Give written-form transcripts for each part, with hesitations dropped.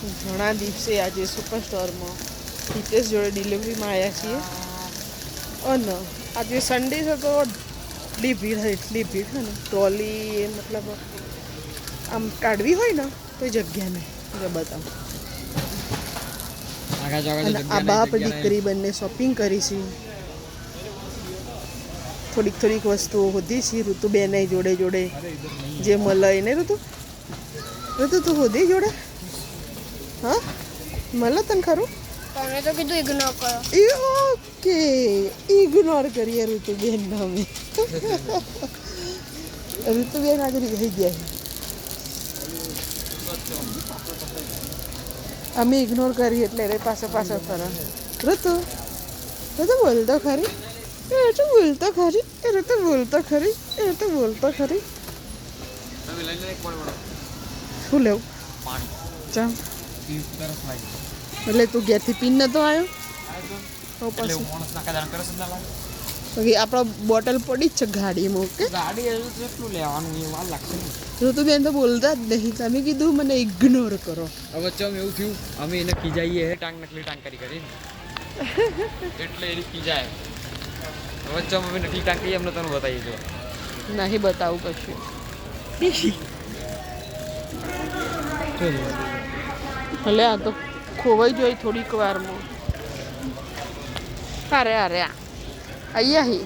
ઘણા દિવસે આજે સુપર સ્ટોરમાં હિતેશ જોડે ડિલિવરીમાં આવ્યા છીએ અને આજે સન્ડે છે તો એટલી ભીડ છે ને ટ્રોલી એ મતલબ આમ કાઢવી હોય ને તો જગ્યા નહીં બતાવો. અને આ બાપ દીકરી બંને શોપિંગ કરી છે. થોડીક વસ્તુઓ હોધી છે ઋતુબેન જોડે જોડે જે મળે ને ઋતુ તું હોધી જોડે હા મળે તને ખરું તમે તો કીધું ઇગ્નોર કરો. ઓકે ઇગ્નોર કરીએ ઋતુબેન અમે ઋતુબેન આજે રહી ગયા અમે ઇગ્નોર કરીએ એટલે રે પાછો ફરે ઋતુ બોલતો ખરી બોલતો ખરી શું લેવું ચા એટલે તું ઘેરથી પીન નતો આવ્યો પછી આપણા બોટલ પડી જ છે ગાડીમાં. ઓકે ઋતુબેન તો બોલતા જ નહીં તમે કીધું મને ઇગ્નોર કરો. હવે ચમ એવું થયું અમે એને ખીજાઈએ ટાંગ નકલી ટાંગ કરી એટલે એને ખીજાય. હવે ચમ અમે નકલી ટાંગ કરીએ અમને તને બતાવીએ જો નહીં બતાવું કશું. ભલે આ તો ખોવાઈ જોઈ થોડીક વારમાં. અરે અહીંયા હી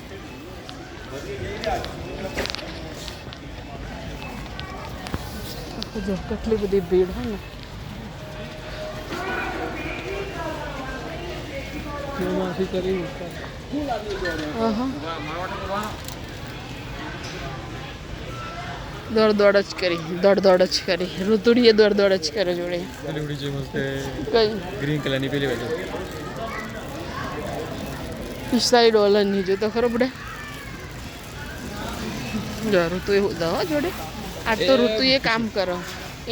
જો કેટલી બધી ભીડ હે ને. દોડ જ કરી ઋતુડીએ દોડ જ કરે જોડે ગ્રીન કલરની પેલી બાજુ $50 જો તો ખરો બડે ઋતુ એવું દવા જોડે. આજ તો ઋતુ એ કામ કરો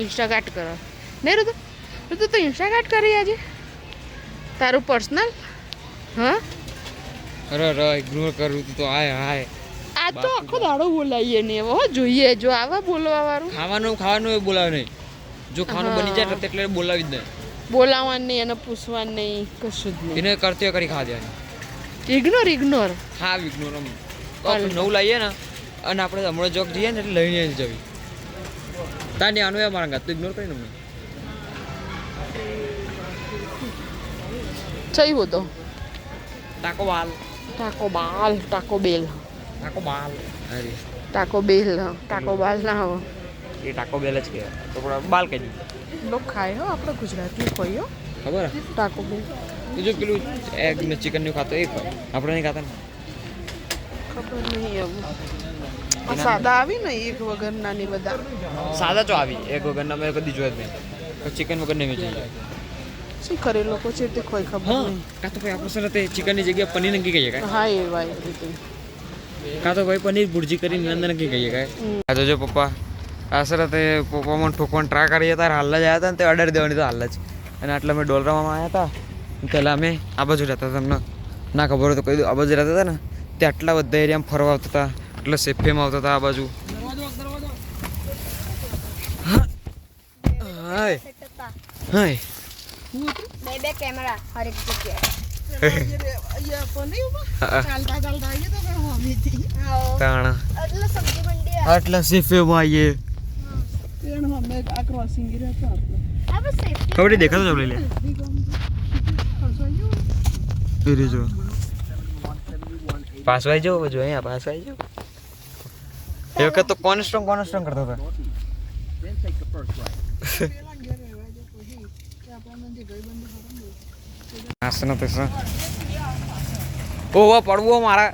ઇન્સ્ટાકાર્ટ કરો નહીં ઋતુ તો ઇન્સ્ટાકાર્ટ કરી આજે તારું પર્સનલ. હા ઇગ્નોર કરું તો હાય આ તો આખો દાડો બોલાવીએ ને હવે જોઈએ જો આવા બોલવા વાળું ખાવાનું એ બોલાવે નહીં. જો ખાવાનું બની જાય એટલે બોલાવી જ નહીં. બોલાવવાનું નહીં એને પૂછવાનું નહીં કશું જ નહીં. એને કરતી કરી ખા દેવાની. ઇગ્નોર હા ઇગ્નોર આપણે નવું લાવીએ ને અને આપણે હમણાં જોક જઈએ ને એટલે લઈને જવી તાને આનું એ મારા ગાત તો ઇગ્નોર કરીને અમને સહી હોતો ટાકો બાલ ના હો એ ટાકો બેલ જ કહેવાય તો પણ બાલ કહી દીધું લોક ખાય હો આપણે ગુજરાતી કોઈ હો ખબર ટાકો બેલ. જો પેલું એગ ને ચિકન નું ખાતો એ ખાય આપણે નહીં ખાતા ને ખબર નહીં એવું સાદા આવી ને એક વગર નાની બધા સાદા તો આવી એક વગરના મેં કદી જોયા જ નહીં ચિકન વગર નહીં વેચી જાય. શું કરે લોકો છે તે કોઈ ખબર નહીં. કાં તો ભાઈ આપણે સર તે ચિકનની જગ્યાએ પનીર નક્કી કહીએ કાંઈ. હા એ ભાઈ કાં તો ભાઈ પનીર ભુરજી કરીને અંદર નક્કી કહીએ કાંઈ. આ તો જો પપ્પા આ સર તે પપ્પામાં ઠોકવાનું ટ્રાય કરીએ ત્યારે હાલ જ આવ્યા હતા ને તે ઓર્ડર દેવાની તો હાલ જ અને આટલા અમે ડોલરામાં આવ્યા હતા પહેલાં અમે આ બાજુ રહેતા હતા તમને ના ખબર હોય તો કહી દઉં આ બાજુ રહેતા હતા ને તે આટલા બધા એરિયામાં ફરવા આવતા હતા એટલે સેફેમાં આવતા હતા આ બાજુ. હાય હાય બે કેમેરા હર એક જગ્યાએ. તાણા એટલે સબ્જી મંડી આટલા સેફેમાં આવીએ ખબર દેખાતો જ લઈ લે એ રીજો પાછો આવી જાઓ જો અહીંયા પાછો આવી જાઓ. એ વખત તો કોન્સ્ટ્રોંગ કરતો હતો. ઓહો પડવો મારા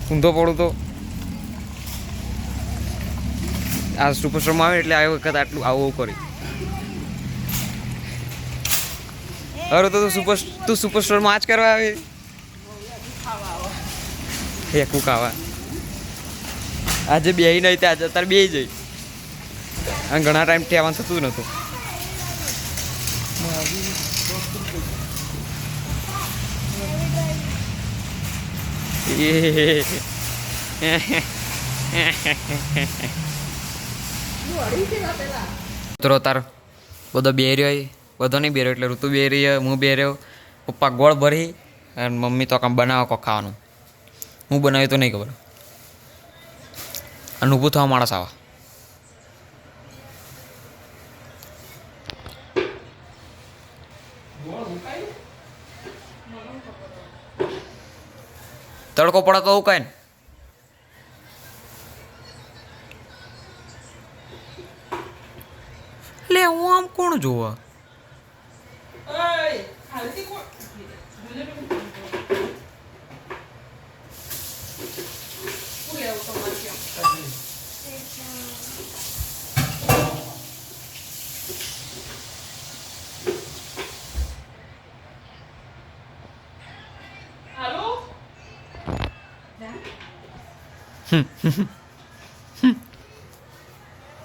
ઊંધો પડું તો આ સુપરસ્ટોરમાં આવે એટલે આ વખત આટલું આવું કરી. અરે તો તું સુપરસ્ટોરમાં આજ કરવા આવે એકું ખાવા આજે બે નહીં ત્યાં અત્યારે બે જઈ અને ઘણા ટાઈમ ઠેવાનું થતું નહોતું. મિત્રો તાર બધો બે રહ્યો, બધો નહીં બે રહ્યો એટલે ઋતુ બે રહી, હું બે રહ્યો, પપ્પા ગોળ ભરી અને મમ્મી તો કામ બનાવો કોક ખાવાનું. હું બનાવ્યું તો નહીં ખબર. અને ઊભું થવા માણસ આવા. તડકો પડે તો ઉકાય ને. લે હું આમ કોણ જોવા?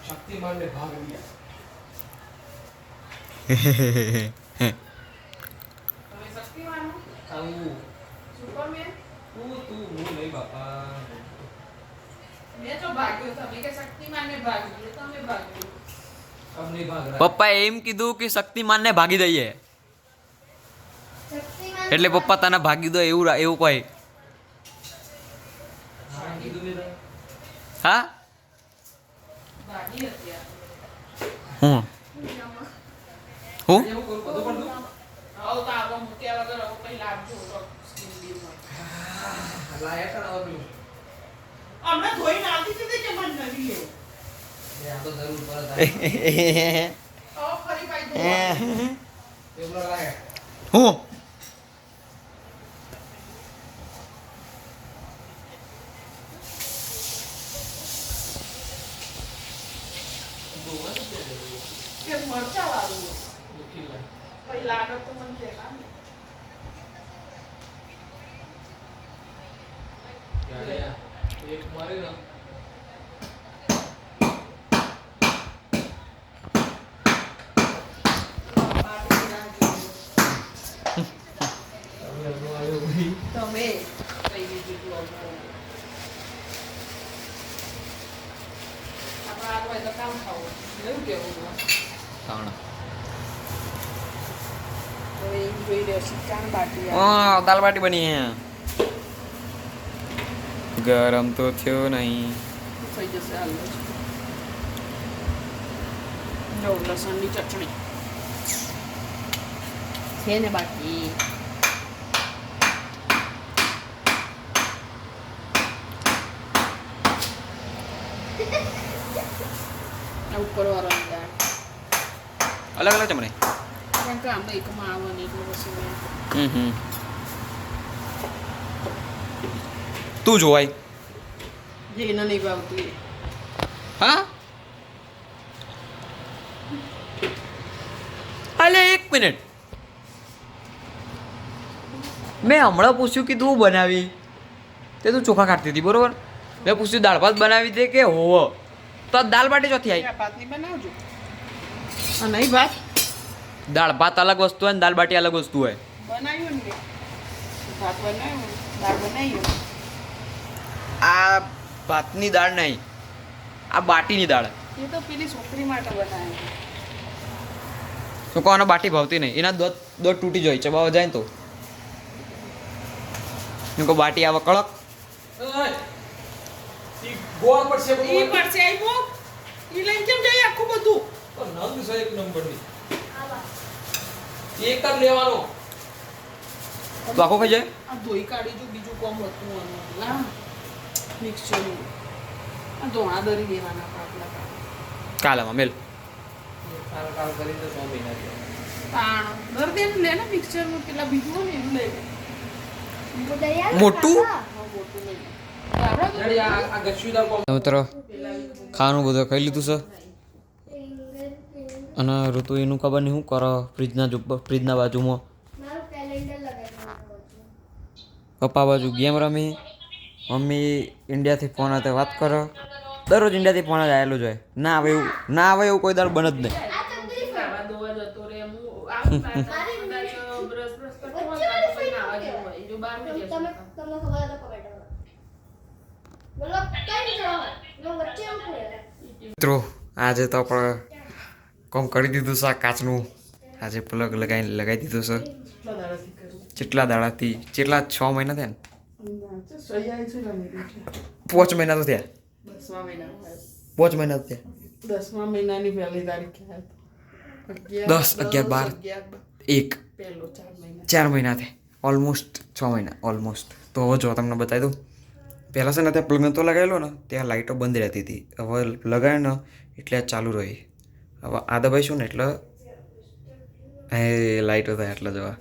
શક્તિમાન ને ભાગ લીધા. પપ્પા એમ કીધું કે શક્તિમાન ને ભાગી દઈએ શક્તિમાન એટલે પપ્પા તને ભાગી દો એવું એવું કોઈ. હા હું હું હું દાલ બાટી બની હે. ગરમ તો થયો નહીં. થઈ જશે હાલ જો લસણની ચટણી છે ને બાકી ઉપર વાળો દાળ અલગ અલગ ચમણે. કારણ કે આમાં એકમાં આવવાની એટલે પછી તું જોવાય જે એને નહીં ભાવતું એ. હા અલે એક મિનિટ મેં હમણાં પૂછ્યું કે તું બનાવી તે તું ચોખા કાઢતી હતી બરોબર. મેં પૂછ્યું દાળ ભાત બનાવી દે કે હોવો તો દાલ બાટી ચોથી આવી. ભાત નહીં બનાવજો આ નહીં ભાત દાળ ભાત અલગ વસ્તુ હોય ને દાલ બાટી અલગ વસ્તુ હોય. બનાવ્યું ને ભાત બનાવ્યું દાળ બનાવ્યું. આ ભાતની દાળ નહીં આ બાટીની દાળ. એ તો પેલી છોકરી માટે બનાવ્યું. શું કહો બાટી ભાવતી નહીં એના દોધ દોધ તૂટી જાય ચબાવા જાય ને તો શું કહો બાટી આવે કડક. ગોળ પડશે ઈ પડશે આઈપો ઈ લઈને કેમ જાય આખું બધું નંગ છે એક નંબરની એક જ લેવાનો. તો આખો ખાઈ જાય. આ ધોઈ કાઢી જો બીજું કોમ હતું આનું લા મિક્સચર આ ધોણા દરી દેવાના પાટલા કાલામાં મેલ. કાલ કરી તો 100 મહિના થયા. તાણ દર દેમ લે ને મિક્સચરમાં પેલા બીજું હોય ને એવું લઈ લે. મોટું મોટું લઈ લે આપડા તો રેડી આ ગસ્યુદાર કોમ મિત્રો ખાવાનું બધું ખાઈ લીધું છે અને ઋતુ એનું ખબર નહીં શું કરો ફ્રીજના બાજુમાં મારું કેલેન્ડર લગાવ્યું પપ્પા બાજુ ગેમ રમી મમ્મી ઇન્ડિયાથી ફોન હાથે વાત કરો. દરરોજ ઇન્ડિયાથી ફોન જ આવેલું જ હોય. ના આવે એવું કોઈ દર બને જ નહીં. ખાવા દોવા જતો રે હું આવું બ્રશ કરતો હોય તો કોઈ નાવા જેવું હોય જો બહાર મે જશે તમને ખબર હતો કમેન્ટ બોલો કઈ જવા નો વચ્ચે ઉઠે મિત્રો આજે તો આપણે કોમ કરી દીધું છે આ કાચનું આજે પ્લગ લગાવી દીધું છે કેટલા દાડાથી કરું કેટલા દાડાથી કેટલા 6 મહિના થયા ને ના તો સૈયા છે રમેલી છે 5 મહિના તો થયા 10મા મહિનામાં 5 મહિના તો થયા 10મા મહિનાની પહેલી તારીખે આવ્યો 10, 11, 12, 1 પહેલો 4 મહિના 4 મહિના થયા ઓલમોસ્ટ 6 મહિના ઓલમોસ્ટ તો હવે જો તમને બતાવી દઉં પહેલાં છે ને ત્યાં પ્લગ નહોતો લગાવેલો ને ત્યાં લાઇટો બંધ રહેતી હતી હવે લગાવે ને એટલે આ ચાલુ રહી હવે આ દબાઈશું ને એટલે એ લાઇટો થાય એટલે જવા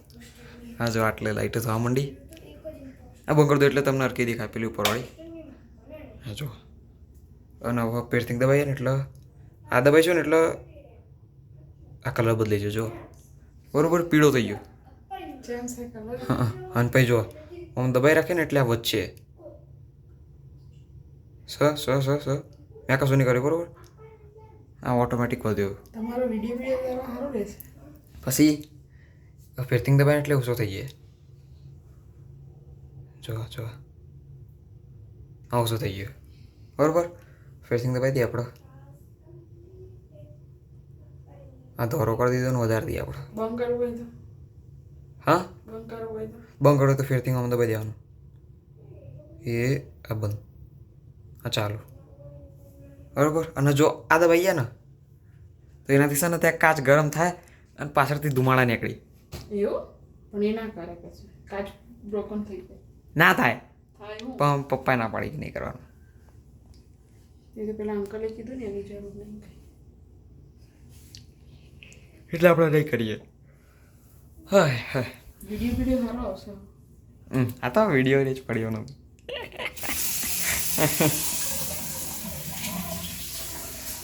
હા જો આટલે લાઇટો થવા માંડી આ બંધ કરી દો એટલે તમને અરકી દેખાય પેલી ઉપરવાળી હા જો અને હવે પેરથી દબાઈએ ને એટલે આ દબાઈશું ને એટલે આ કલર બદલી જજો બરોબર પીળો થઈ ગયો ચેન્જ છે કલર હા અને પછી જો આમ દબાઈ રાખે ને એટલે આ વચ્ચે મેં કશું નહીં કર્યું બરોબર આ ઓટોમેટિક વધ્યો તમારો વિડીયો કરવા સારો રહેશે પછી ફેરથી દબાય એટલે ઓછો થઈ જાય જો હા ઓછો થઈ ગયો બરોબર ફેરથી દબાઈ દઈએ આપણે આ ધોરો કરી દીધો ને વધારી દઈએ આપણે બંધ કરવું હોય તો હા બંધ કરવું હોય તો બંધ કરો તો ફેરથી આમ દબાઈ દેવાનું એ આ બંધ હા ચાલો બરોબર અને જો આ દબાઈએ ને તો એનાથી છે ને ત્યાં કાચ ગરમ થાય અને પાછળથી ધુમાડા નીકળી એવું પણ એ ના કરે પછી કાચ બ્રોકન થઈ જાય ના થાય થાય હું પણ પપ્પાએ ના પાડી કે નહીં કરવાનું એ તો પેલા અંકલે કીધું ને એની જરૂર નહીં કઈ એટલે આપણે નહીં કરીએ હાય હાય વિડીયો સારો આવશે આ તો વિડીયો જ પડ્યો નથી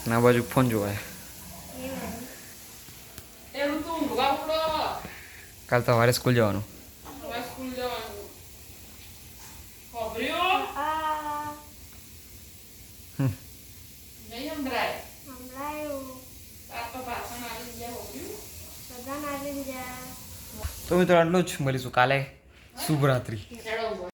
ના બાજુ ફોન જોવાય એનું તો ઊંઘવા પડો કાલ સવારે સ્કૂલ જવાનું હવે સ્કૂલ જવાનું ખબર્યો નહીં સંભળાય સંભળાયું આ તો ભાષણ આવી ગયા ખબર્યું બધા નાગી ગયા તો મિત્રો આટલું જ મળીશું કાલે શુભરાત્રી હેડો